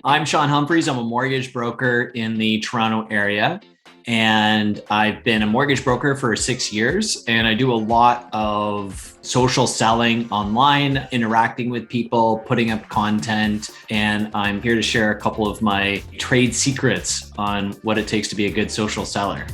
I'm Sean Humphries. I'm a mortgage broker in the Toronto area, and I've been a mortgage broker for 6 years, and I do a lot of social selling online, interacting with people, putting up content, and I'm here to share a couple of my trade secrets on what it takes to be a good social seller.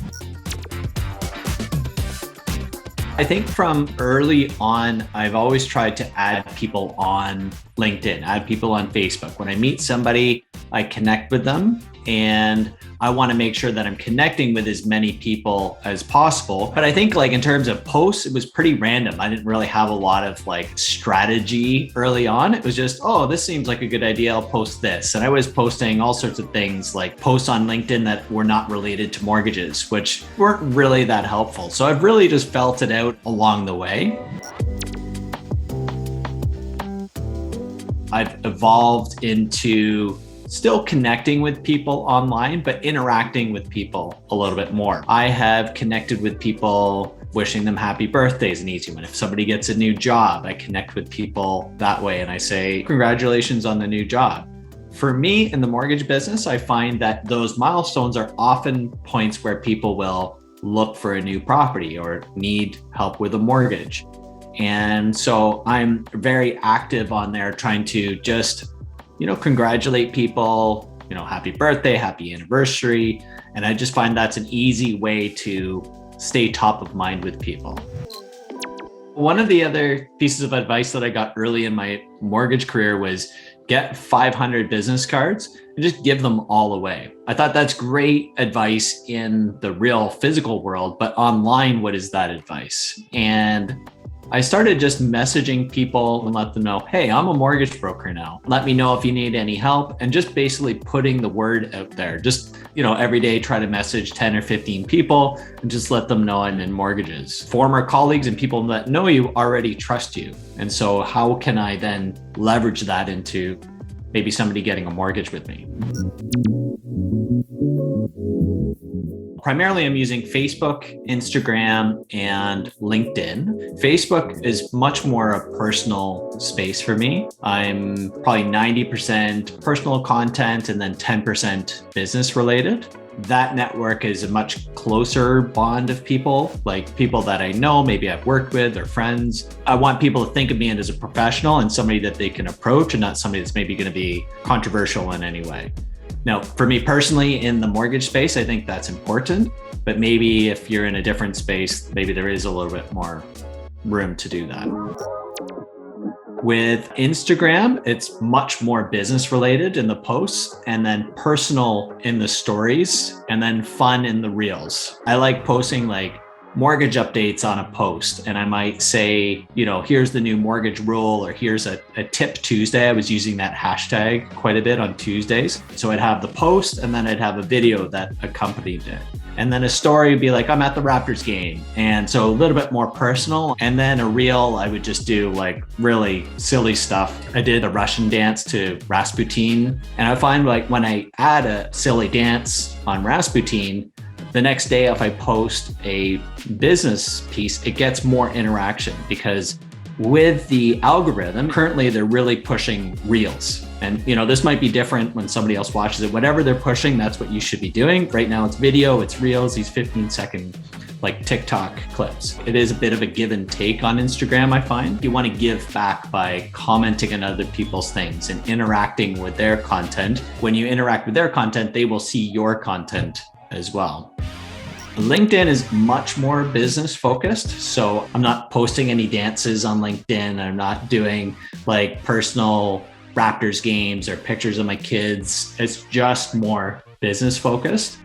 I think from early on, I've always tried to add people on LinkedIn, add people on Facebook. When I meet somebody, I connect with them, and I want to make sure that I'm connecting with as many people as possible. But I think in terms of posts, it was pretty random. I didn't really have a lot of strategy early on. It was just, oh, this seems like a good idea. I'll post this. And I was posting all sorts of things like posts on LinkedIn that were not related to mortgages, which weren't really that helpful. So I've really just felt it out along the way. I've evolved into still connecting with people online, but interacting with people a little bit more. I have connected with people, wishing them happy birthday is an easy one. If somebody gets a new job, I connect with people that way and I say, congratulations on the new job. For me in the mortgage business, I find that those milestones are often points where people will look for a new property or need help with a mortgage. And so I'm very active on there trying to just congratulate people, happy birthday, happy anniversary. And I just find that's an easy way to stay top of mind with people. One of the other pieces of advice that I got early in my mortgage career was get 500 business cards and just give them all away. I thought that's great advice in the real physical world, but online, what is that advice? And I started just messaging people and let them know, hey, I'm a mortgage broker now. Let me know if you need any help, and just basically putting the word out there. Just, every day try to message 10 or 15 people and just let them know I'm in mortgages. Former colleagues and people that know you already trust you. And so how can I then leverage that into maybe somebody getting a mortgage with me? Primarily, I'm using Facebook, Instagram, and LinkedIn. Facebook is much more a personal space for me. I'm probably 90% personal content and then 10% business related. That network is a much closer bond of people, like people that I know, maybe I've worked with or friends. I want people to think of me as a professional and somebody that they can approach and not somebody that's maybe going to be controversial in any way. Now, for me personally, in the mortgage space, I think that's important, but maybe if you're in a different space, maybe there is a little bit more room to do that. With Instagram, it's much more business related in the posts, and then personal in the stories, and then fun in the reels. I like posting mortgage updates on a post, and I might say, here's the new mortgage rule, or here's a tip Tuesday. I was using that hashtag quite a bit on Tuesdays. So I'd have the post and then I'd have a video that accompanied it. And then a story would be like, I'm at the Raptors game. And so a little bit more personal. And then a reel, I would just do really silly stuff. I did a Russian dance to Rasputin. And I find when I add a silly dance on Rasputin, the next day, if I post a business piece, it gets more interaction because with the algorithm, currently they're really pushing reels. And this might be different when somebody else watches it. Whatever they're pushing, that's what you should be doing. Right now it's video, it's reels, these 15-second TikTok clips. It is a bit of a give and take on Instagram, I find. You want to give back by commenting on other people's things and interacting with their content. When you interact with their content, they will see your content as well. LinkedIn is much more business focused. So I'm not posting any dances on LinkedIn. I'm not doing personal Raptors games or pictures of my kids. It's just more business focused.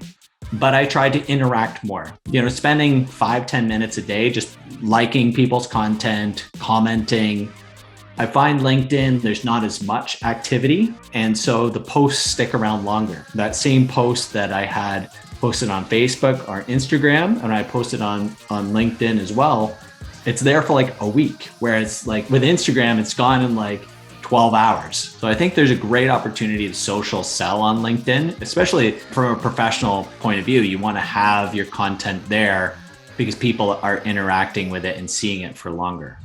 But I try to interact more, spending 5-10 minutes a day, just liking people's content, commenting. I find LinkedIn, there's not as much activity. And so the posts stick around longer. That same post that I had posted on Facebook or Instagram, and I posted on LinkedIn as well, it's there for a week. Whereas with Instagram, it's gone in 12 hours. So I think there's a great opportunity to social sell on LinkedIn, especially from a professional point of view. You want to have your content there because people are interacting with it and seeing it for longer.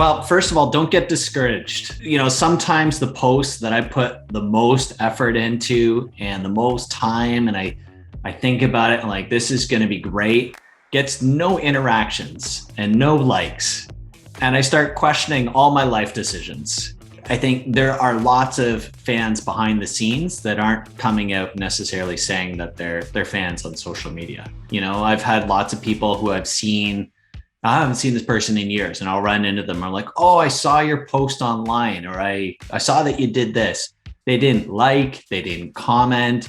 Well, first of all, don't get discouraged. Sometimes the posts that I put the most effort into and the most time, and I think about it and like, this is going to be great, gets no interactions and no likes. And I start questioning all my life decisions. I think there are lots of fans behind the scenes that aren't coming out necessarily saying that they're fans on social media. I've had lots of people who I haven't seen this person in years, and I'll run into them. I'm like, oh, I saw your post online, or I saw that you did this. They didn't like, they didn't comment,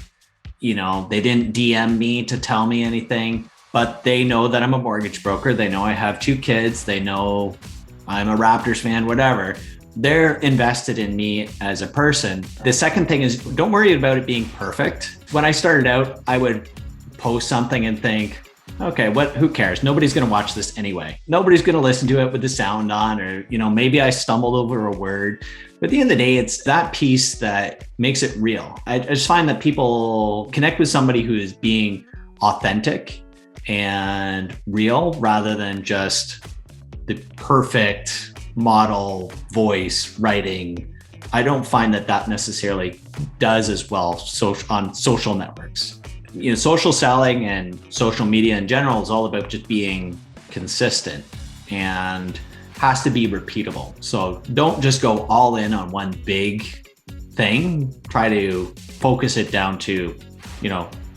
they didn't DM me to tell me anything, but they know that I'm a mortgage broker. They know I have 2 kids. They know I'm a Raptors fan, whatever. They're invested in me as a person. The second thing is, don't worry about it being perfect. When I started out, I would post something and think, okay, who cares? Nobody's going to watch this anyway. Nobody's going to listen to it with the sound on, or, maybe I stumbled over a word. But at the end of the day, it's that piece that makes it real. I just find that people connect with somebody who is being authentic and real rather than just the perfect model voice writing. I don't find that necessarily does as well on social networks. Social selling and social media in general is all about just being consistent and has to be repeatable. So don't just go all in on one big thing. Try to focus it down to,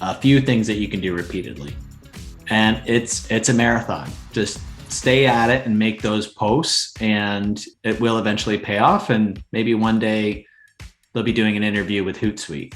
a few things that you can do repeatedly. And it's a marathon. Just stay at it and make those posts, and it will eventually pay off. And maybe one day they'll be doing an interview with Hootsuite.